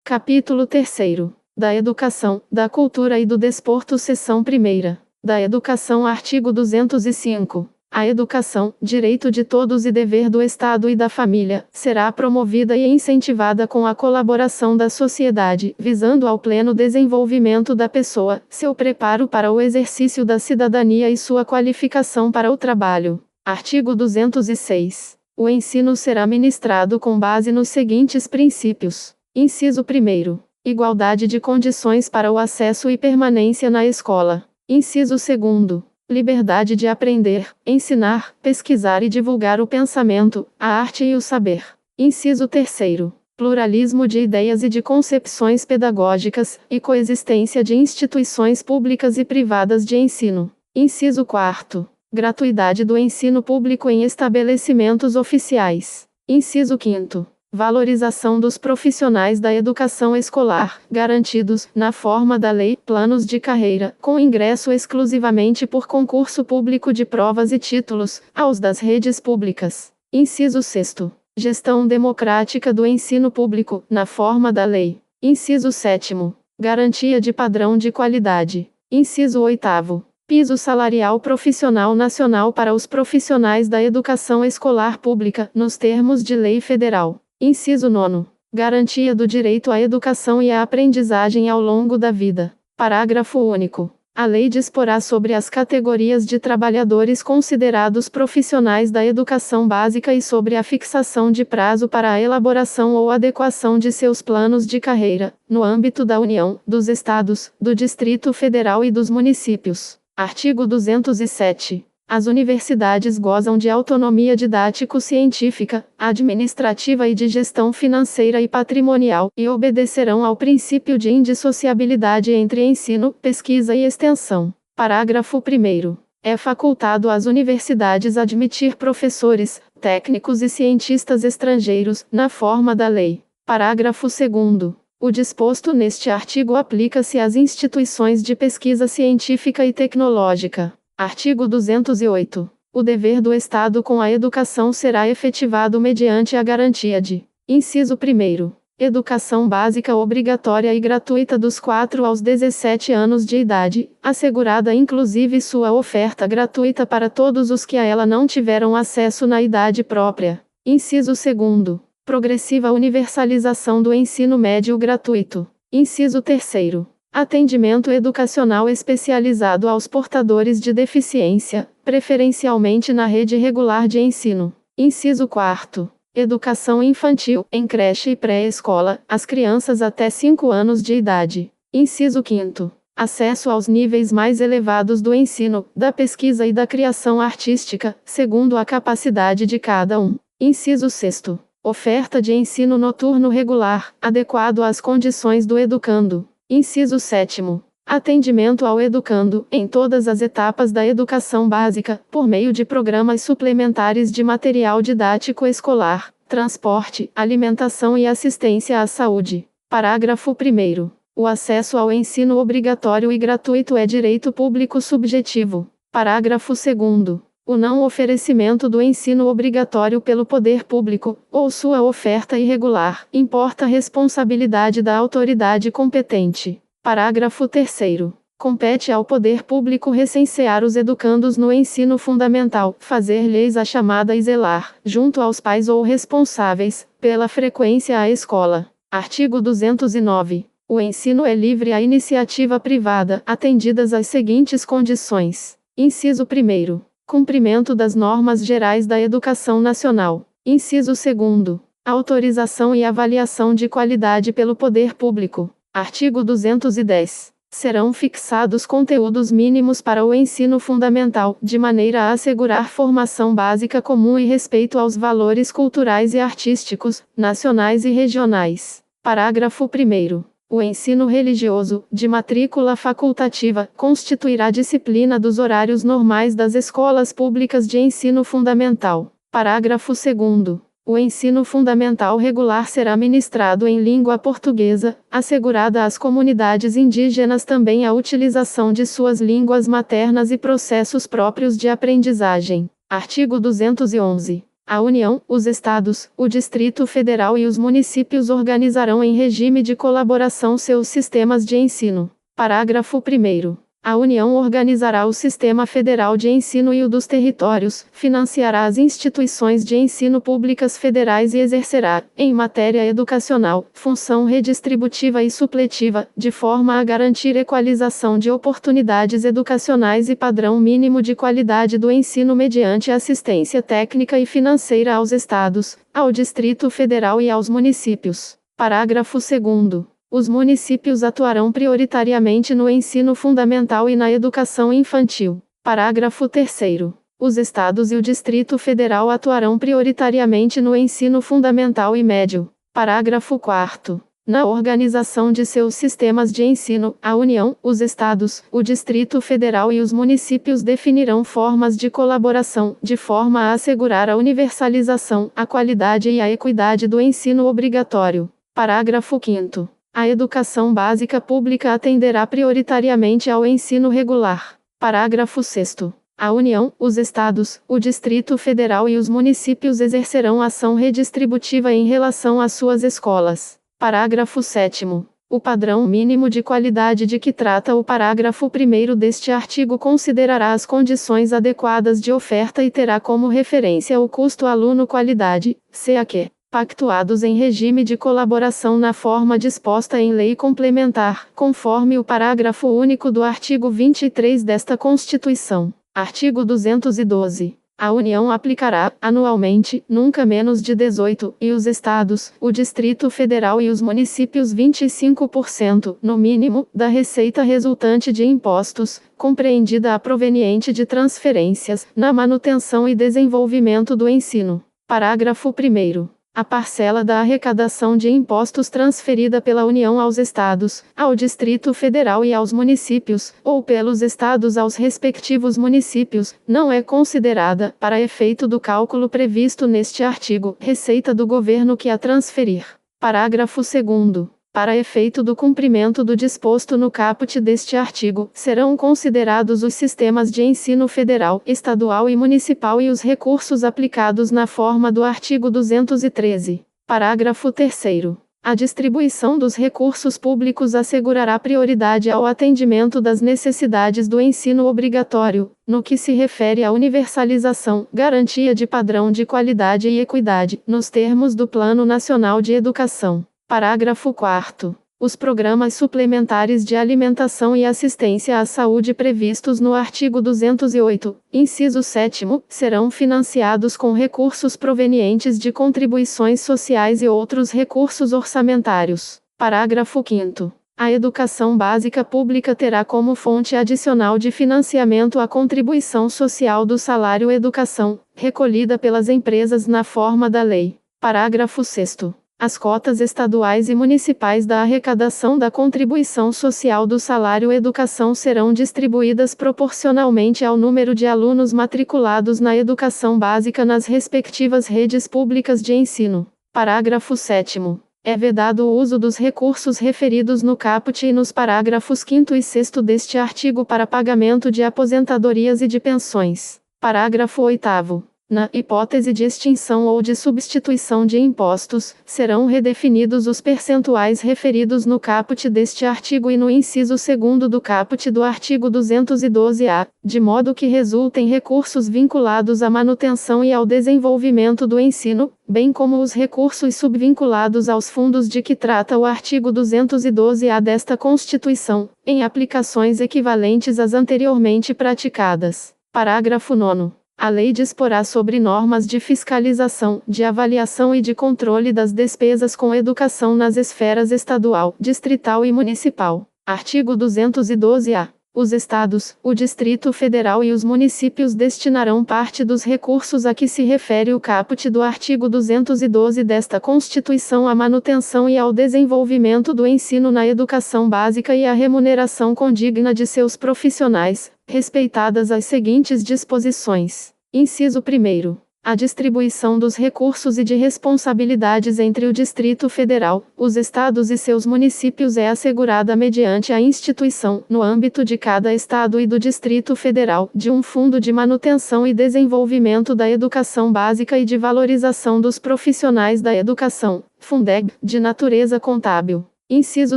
Capítulo 3º. Da Educação, da Cultura e do Desporto. Seção 1ª. Da Educação. Artigo 205. A educação, direito de todos e dever do Estado e da família, será promovida e incentivada com a colaboração da sociedade, visando ao pleno desenvolvimento da pessoa, seu preparo para o exercício da cidadania e sua qualificação para o trabalho. Artigo 206. O ensino será ministrado com base nos seguintes princípios. Inciso 1º. Igualdade de condições para o acesso e permanência na escola. Inciso 2º. Liberdade de aprender, ensinar, pesquisar e divulgar o pensamento, a arte e o saber. Inciso 3º. Pluralismo de ideias e de concepções pedagógicas, e coexistência de instituições públicas e privadas de ensino. Inciso 4º. Gratuidade do ensino público em estabelecimentos oficiais. Inciso 5º. Valorização dos profissionais da educação escolar, garantidos, na forma da lei, planos de carreira, com ingresso exclusivamente por concurso público de provas e títulos, aos das redes públicas. Inciso 6º. Gestão democrática do ensino público, na forma da lei. Inciso 7º. Garantia de padrão de qualidade. Inciso 8º. Piso salarial profissional nacional para os profissionais da educação escolar pública, nos termos de lei federal. Inciso 9º. Garantia do direito à educação e à aprendizagem ao longo da vida. Parágrafo único. A lei disporá sobre as categorias de trabalhadores considerados profissionais da educação básica e sobre a fixação de prazo para a elaboração ou adequação de seus planos de carreira, no âmbito da União, dos Estados, do Distrito Federal e dos municípios. Artigo 207. As universidades gozam de autonomia didático-científica, administrativa e de gestão financeira e patrimonial, e obedecerão ao princípio de indissociabilidade entre ensino, pesquisa e extensão. Parágrafo 1º. É facultado às universidades admitir professores, técnicos e cientistas estrangeiros, na forma da lei. Parágrafo 2º. O disposto neste artigo aplica-se às instituições de pesquisa científica e tecnológica. Artigo 208. O dever do Estado com a educação será efetivado mediante a garantia de: inciso 1º. Educação básica obrigatória e gratuita dos 4 aos 17 anos de idade, assegurada inclusive sua oferta gratuita para todos os que a ela não tiveram acesso na idade própria. Inciso 2º. Progressiva universalização do ensino médio gratuito. Inciso 3º. Atendimento educacional especializado aos portadores de deficiência, preferencialmente na rede regular de ensino. Inciso 4º. Educação infantil, em creche e pré-escola, às crianças até 5 anos de idade. Inciso 5º. Acesso aos níveis mais elevados do ensino, da pesquisa e da criação artística, segundo a capacidade de cada um. Inciso 6º. Oferta de ensino noturno regular, adequado às condições do educando. Inciso 7º. Atendimento ao educando, em todas as etapas da educação básica, por meio de programas suplementares de material didático escolar, transporte, alimentação e assistência à saúde. Parágrafo 1º. O acesso ao ensino obrigatório e gratuito é direito público subjetivo. Parágrafo 2º. O não oferecimento do ensino obrigatório pelo poder público, ou sua oferta irregular, importa a responsabilidade da autoridade competente. Parágrafo 3º. Compete ao poder público recensear os educandos no ensino fundamental, fazer-lhes a chamada e zelar, junto aos pais ou responsáveis, pela frequência à escola. Artigo 209. O ensino é livre à iniciativa privada, atendidas as seguintes condições. Inciso 1º. Cumprimento das normas gerais da educação nacional. Inciso 2º. Autorização e avaliação de qualidade pelo poder público. Artigo 210. Serão fixados conteúdos mínimos para o ensino fundamental, de maneira a assegurar formação básica comum e respeito aos valores culturais e artísticos, nacionais e regionais. Parágrafo 1º. O ensino religioso, de matrícula facultativa, constituirá disciplina dos horários normais das escolas públicas de ensino fundamental. Parágrafo 2º. O ensino fundamental regular será ministrado em língua portuguesa, assegurada às comunidades indígenas também a utilização de suas línguas maternas e processos próprios de aprendizagem. Artigo 211. A União, os Estados, o Distrito Federal e os municípios organizarão em regime de colaboração seus sistemas de ensino. Parágrafo 1º. A União organizará o Sistema Federal de Ensino e o dos territórios, financiará as instituições de ensino públicas federais e exercerá, em matéria educacional, função redistributiva e supletiva, de forma a garantir equalização de oportunidades educacionais e padrão mínimo de qualidade do ensino mediante assistência técnica e financeira aos Estados, ao Distrito Federal e aos municípios. Parágrafo 2º. Os municípios atuarão prioritariamente no ensino fundamental e na educação infantil. Parágrafo 3º. Os Estados e o Distrito Federal atuarão prioritariamente no ensino fundamental e médio. Parágrafo 4º. Na organização de seus sistemas de ensino, a União, os Estados, o Distrito Federal e os municípios definirão formas de colaboração, de forma a assegurar a universalização, a qualidade e a equidade do ensino obrigatório. Parágrafo 5º. A educação básica pública atenderá prioritariamente ao ensino regular. Parágrafo 6º. A União, os Estados, o Distrito Federal e os municípios exercerão ação redistributiva em relação às suas escolas. Parágrafo 7º. O padrão mínimo de qualidade de que trata o parágrafo 1º deste artigo considerará as condições adequadas de oferta e terá como referência o custo aluno-qualidade, CAQ. Pactuados em regime de colaboração na forma disposta em lei complementar, conforme o parágrafo único do artigo 23 desta Constituição. Artigo 212. A União aplicará, anualmente, nunca menos de 18, e os Estados, o Distrito Federal e os municípios 25%, no mínimo, da receita resultante de impostos, compreendida a proveniente de transferências, na manutenção e desenvolvimento do ensino. Parágrafo 1º. A parcela da arrecadação de impostos transferida pela União aos Estados, ao Distrito Federal e aos municípios, ou pelos Estados aos respectivos municípios, não é considerada, para efeito do cálculo previsto neste artigo, receita do governo que a transferir. Parágrafo 2º. Para efeito do cumprimento do disposto no caput deste artigo, serão considerados os sistemas de ensino federal, estadual e municipal e os recursos aplicados na forma do artigo 213. Parágrafo 3º. A distribuição dos recursos públicos assegurará prioridade ao atendimento das necessidades do ensino obrigatório, no que se refere à universalização, garantia de padrão de qualidade e equidade, nos termos do Plano Nacional de Educação. Parágrafo 4º. Os programas suplementares de alimentação e assistência à saúde previstos no artigo 208, inciso 7º, serão financiados com recursos provenientes de contribuições sociais e outros recursos orçamentários. Parágrafo 5º. A educação básica pública terá como fonte adicional de financiamento a contribuição social do salário educação, recolhida pelas empresas na forma da lei. Parágrafo 6º. As cotas estaduais e municipais da arrecadação da contribuição social do salário educação serão distribuídas proporcionalmente ao número de alunos matriculados na educação básica nas respectivas redes públicas de ensino. Parágrafo 7º. É vedado o uso dos recursos referidos no caput e nos parágrafos 5º e 6º deste artigo para pagamento de aposentadorias e de pensões. Parágrafo 8º. Na hipótese de extinção ou de substituição de impostos, serão redefinidos os percentuais referidos no caput deste artigo e no inciso 2º do caput do artigo 212-A, de modo que resultem recursos vinculados à manutenção e ao desenvolvimento do ensino, bem como os recursos subvinculados aos fundos de que trata o artigo 212-A desta Constituição, em aplicações equivalentes às anteriormente praticadas. Parágrafo 9º. A lei disporá sobre normas de fiscalização, de avaliação e de controle das despesas com educação nas esferas estadual, distrital e municipal. Artigo 212-A. Os Estados, o Distrito Federal e os municípios destinarão parte dos recursos a que se refere o caput do artigo 212 desta Constituição à manutenção e ao desenvolvimento do ensino na educação básica e à remuneração condigna de seus profissionais, respeitadas as seguintes disposições. Inciso 1º. A distribuição dos recursos e de responsabilidades entre o Distrito Federal, os estados e seus municípios é assegurada mediante a instituição, no âmbito de cada estado e do Distrito Federal, de um Fundo de Manutenção e Desenvolvimento da Educação Básica e de Valorização dos Profissionais da Educação, Fundeb, de natureza contábil. Inciso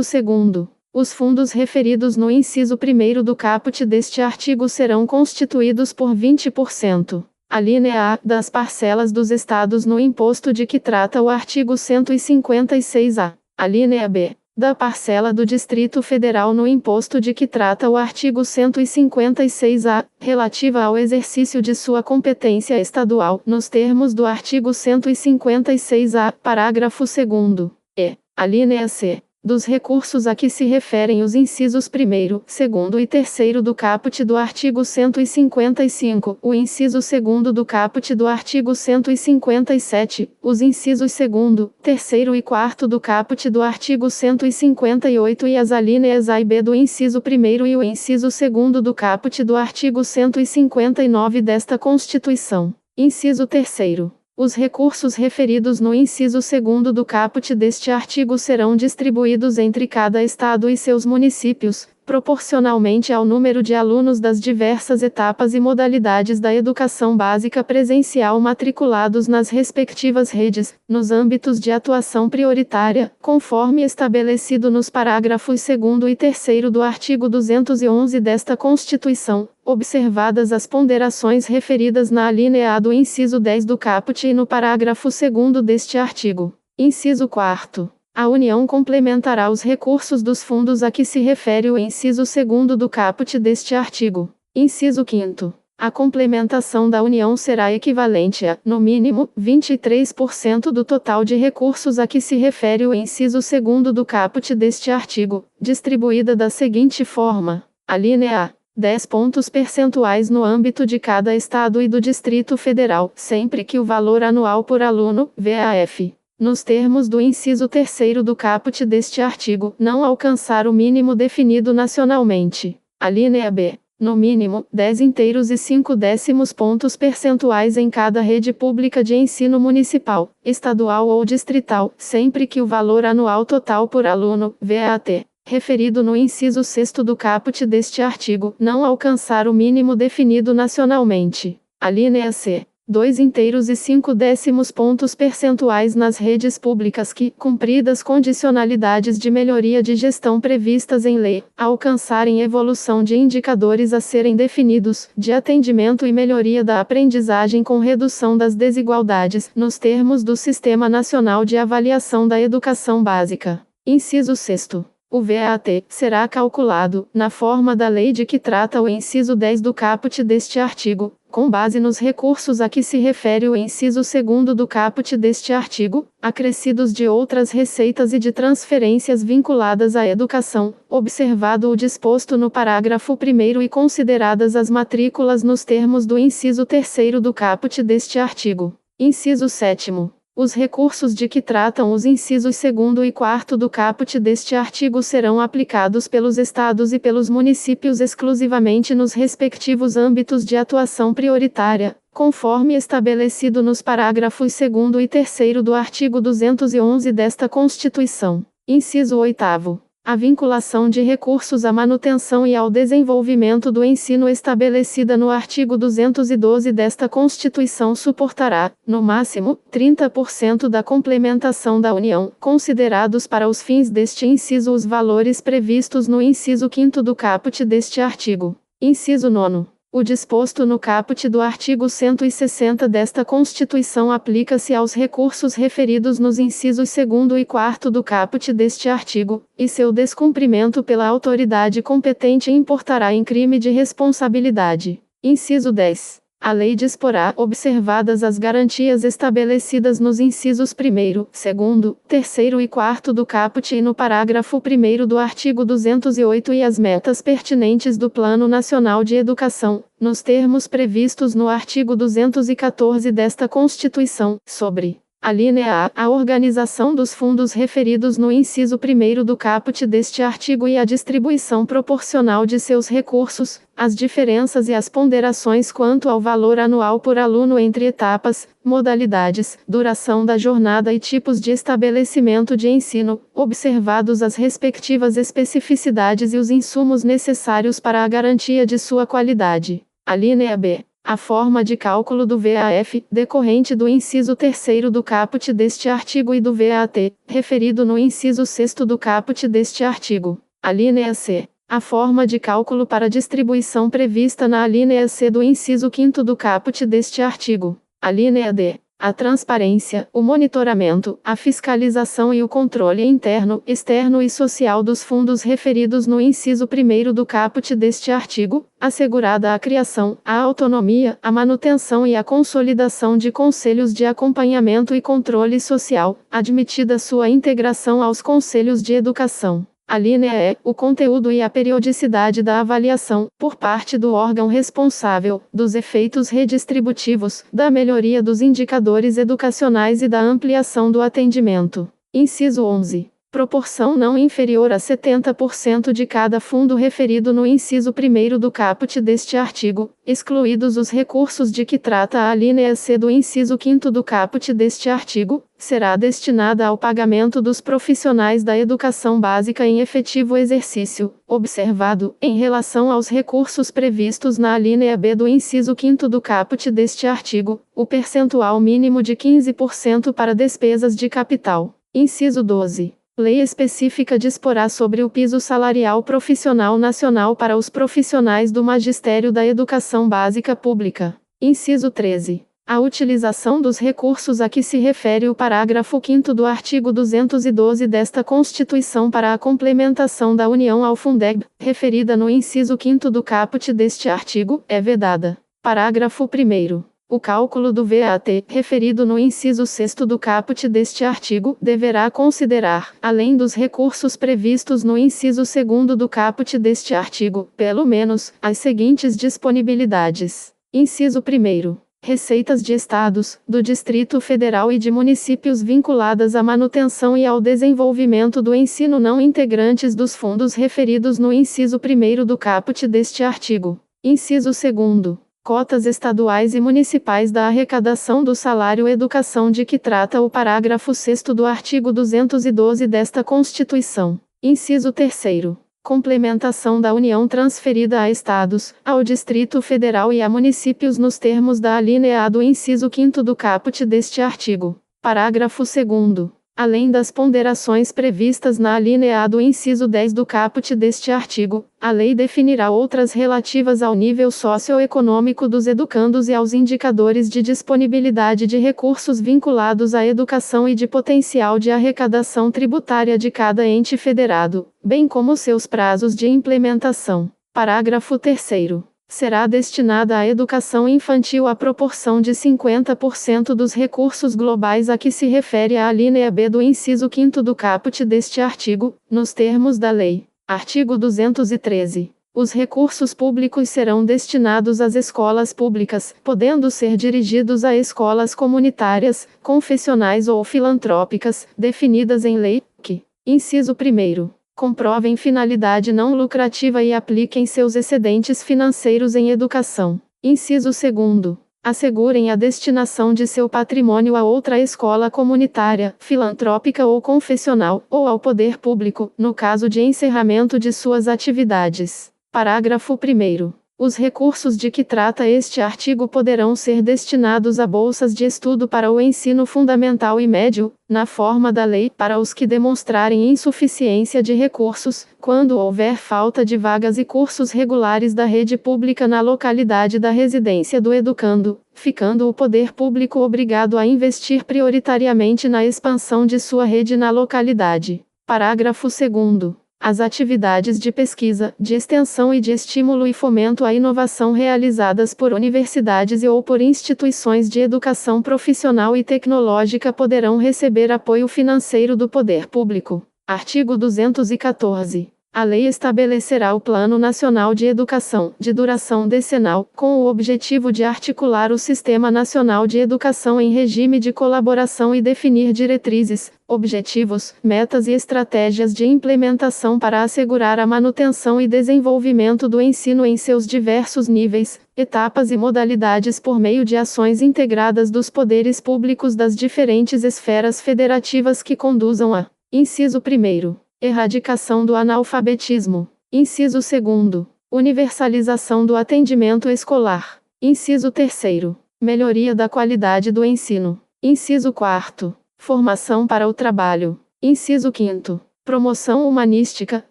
2º. Os fundos referidos no inciso 1º do caput deste artigo serão constituídos por 20%. Alínea A, das parcelas dos estados no imposto de que trata o artigo 156-A. Alínea B, da parcela do Distrito Federal no imposto de que trata o artigo 156-A, relativa ao exercício de sua competência estadual, nos termos do artigo 156-A, parágrafo 2º. E. Alínea C, dos recursos a que se referem os incisos 1º, 2º e 3º do caput do artigo 155, o inciso 2º do caput do artigo 157, os incisos 2º, 3º e 4º do caput do artigo 158 e as alíneas A e B do inciso 1º e o inciso 2º do caput do artigo 159 desta Constituição. Inciso 3º. Os recursos referidos no inciso 2º do caput deste artigo serão distribuídos entre cada estado e seus municípios, proporcionalmente ao número de alunos das diversas etapas e modalidades da educação básica presencial matriculados nas respectivas redes, nos âmbitos de atuação prioritária, conforme estabelecido nos parágrafos 2º e 3º do artigo 211 desta Constituição, observadas as ponderações referidas na alínea A do inciso 10 do caput e no parágrafo 2º deste artigo. Inciso 4º. A União complementará os recursos dos fundos a que se refere o inciso 2º do caput deste artigo. Inciso 5º. A complementação da União será equivalente a, no mínimo, 23% do total de recursos a que se refere o inciso 2º do caput deste artigo, distribuída da seguinte forma: alínea A, 10 pontos percentuais no âmbito de cada estado e do Distrito Federal, sempre que o valor anual por aluno, VAF, nos termos do inciso 3º do caput deste artigo, não alcançar o mínimo definido nacionalmente. Alínea B, no mínimo, 10 inteiros e 5 décimos pontos percentuais em cada rede pública de ensino municipal, estadual ou distrital, sempre que o valor anual total por aluno, VAT, referido no inciso 6º do caput deste artigo, não alcançar o mínimo definido nacionalmente. Alínea C, 2 inteiros e 5 décimos pontos percentuais nas redes públicas que, cumpridas condicionalidades de melhoria de gestão previstas em lei, alcançarem evolução de indicadores a serem definidos, de atendimento e melhoria da aprendizagem com redução das desigualdades, nos termos do Sistema Nacional de Avaliação da Educação Básica. Inciso 6º. O VAT será calculado, na forma da lei de que trata o inciso 10 do caput deste artigo, com base nos recursos a que se refere o inciso 2º do caput deste artigo, acrescidos de outras receitas e de transferências vinculadas à educação, observado o disposto no parágrafo 1º e consideradas as matrículas nos termos do inciso 3º do caput deste artigo. Inciso 7º. Os recursos de que tratam os incisos 2º e 4º do caput deste artigo serão aplicados pelos estados e pelos municípios exclusivamente nos respectivos âmbitos de atuação prioritária, conforme estabelecido nos parágrafos 2º e 3º do artigo 211 desta Constituição. Inciso 8º. A vinculação de recursos à manutenção e ao desenvolvimento do ensino estabelecida no artigo 212 desta Constituição suportará, no máximo, 30% da complementação da União, considerados para os fins deste inciso os valores previstos no inciso 5º do caput deste artigo. Inciso 9º. O disposto no caput do artigo 160 desta Constituição aplica-se aos recursos referidos nos incisos 2º e 4º do caput deste artigo, e seu descumprimento pela autoridade competente importará em crime de responsabilidade. Inciso 10. A lei disporá, observadas as garantias estabelecidas nos incisos 1º, 2º, 3º e 4º do caput e no parágrafo 1º do artigo 208 e as metas pertinentes do Plano Nacional de Educação, nos termos previstos no artigo 214 desta Constituição, sobre Alínea A. A organização dos fundos referidos no inciso 1º do caput deste artigo e a distribuição proporcional de seus recursos, as diferenças e as ponderações quanto ao valor anual por aluno entre etapas, modalidades, duração da jornada e tipos de estabelecimento de ensino, observados as respectivas especificidades e os insumos necessários para a garantia de sua qualidade. Alínea B. A forma de cálculo do VAF, decorrente do inciso 3º do caput deste artigo e do VAT, referido no inciso 6º do caput deste artigo. Alínea C. A forma de cálculo para distribuição prevista na alínea C do inciso 5º do caput deste artigo. Alínea D. A transparência, o monitoramento, a fiscalização e o controle interno, externo e social dos fundos referidos no inciso 1º do caput deste artigo, assegurada a criação, a autonomia, a manutenção e a consolidação de conselhos de acompanhamento e controle social, admitida sua integração aos conselhos de educação. Alínea E. O conteúdo e a periodicidade da avaliação, por parte do órgão responsável, dos efeitos redistributivos, da melhoria dos indicadores educacionais e da ampliação do atendimento. Inciso 11. Proporção não inferior a 70% de cada fundo referido no inciso 1º do caput deste artigo, excluídos os recursos de que trata a alínea C do inciso 5º do caput deste artigo, será destinada ao pagamento dos profissionais da educação básica em efetivo exercício, observado, em relação aos recursos previstos na alínea B do inciso 5º do caput deste artigo, o percentual mínimo de 15% para despesas de capital. Inciso 12. Lei específica disporá sobre o piso salarial profissional nacional para os profissionais do Magistério da Educação Básica Pública. Inciso 13. A utilização dos recursos a que se refere o parágrafo 5º do artigo 212 desta Constituição para a complementação da União ao Fundeb, referida no inciso 5º do caput deste artigo, é vedada. Parágrafo 1º. O cálculo do VAT, referido no inciso 6º do caput deste artigo, deverá considerar, além dos recursos previstos no inciso 2º do caput deste artigo, pelo menos, as seguintes disponibilidades. Inciso 1º. Receitas de estados, do Distrito Federal e de municípios vinculadas à manutenção e ao desenvolvimento do ensino não integrantes dos fundos referidos no inciso 1º do caput deste artigo. Inciso 2º. Cotas estaduais e municipais da arrecadação do salário educação de que trata o parágrafo 6º do artigo 212 desta Constituição. Inciso 3º. Complementação da União transferida a estados, ao Distrito Federal e a municípios nos termos da alínea A do inciso 5º do caput deste artigo. Parágrafo 2º. Além das ponderações previstas na alínea A do inciso 10 do caput deste artigo, a lei definirá outras relativas ao nível socioeconômico dos educandos e aos indicadores de disponibilidade de recursos vinculados à educação e de potencial de arrecadação tributária de cada ente federado, bem como seus prazos de implementação. Parágrafo 3º. Será destinada à educação infantil a proporção de 50% dos recursos globais a que se refere a alínea B do inciso 5º do caput deste artigo, nos termos da lei. Artigo 213. Os recursos públicos serão destinados às escolas públicas, podendo ser dirigidos a escolas comunitárias, confessionais ou filantrópicas, definidas em lei, que, inciso 1º, comprovem finalidade não lucrativa e apliquem seus excedentes financeiros em educação. Inciso 2º. Assegurem a destinação de seu patrimônio a outra escola comunitária, filantrópica ou confessional, ou ao poder público, no caso de encerramento de suas atividades. Parágrafo 1º. Os recursos de que trata este artigo poderão ser destinados a bolsas de estudo para o ensino fundamental e médio, na forma da lei, para os que demonstrarem insuficiência de recursos, quando houver falta de vagas e cursos regulares da rede pública na localidade da residência do educando, ficando o poder público obrigado a investir prioritariamente na expansão de sua rede na localidade. Parágrafo 2º. As atividades de pesquisa, de extensão e de estímulo e fomento à inovação realizadas por universidades e ou por instituições de educação profissional e tecnológica poderão receber apoio financeiro do poder público. Artigo 214. A lei estabelecerá o Plano Nacional de Educação, de duração decenal, com o objetivo de articular o Sistema Nacional de Educação em regime de colaboração e definir diretrizes, objetivos, metas e estratégias de implementação para assegurar a manutenção e desenvolvimento do ensino em seus diversos níveis, etapas e modalidades por meio de ações integradas dos poderes públicos das diferentes esferas federativas que conduzam a: Inciso 1º. Erradicação do analfabetismo. Inciso 2º. Universalização do atendimento escolar. Inciso 3º. Melhoria da qualidade do ensino. Inciso 4º. Formação para o trabalho. Inciso 5º. Promoção humanística,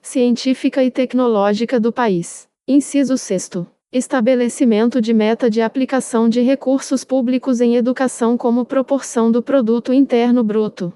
científica e tecnológica do país. Inciso 6º. Estabelecimento de meta de aplicação de recursos públicos em educação como proporção do produto interno bruto.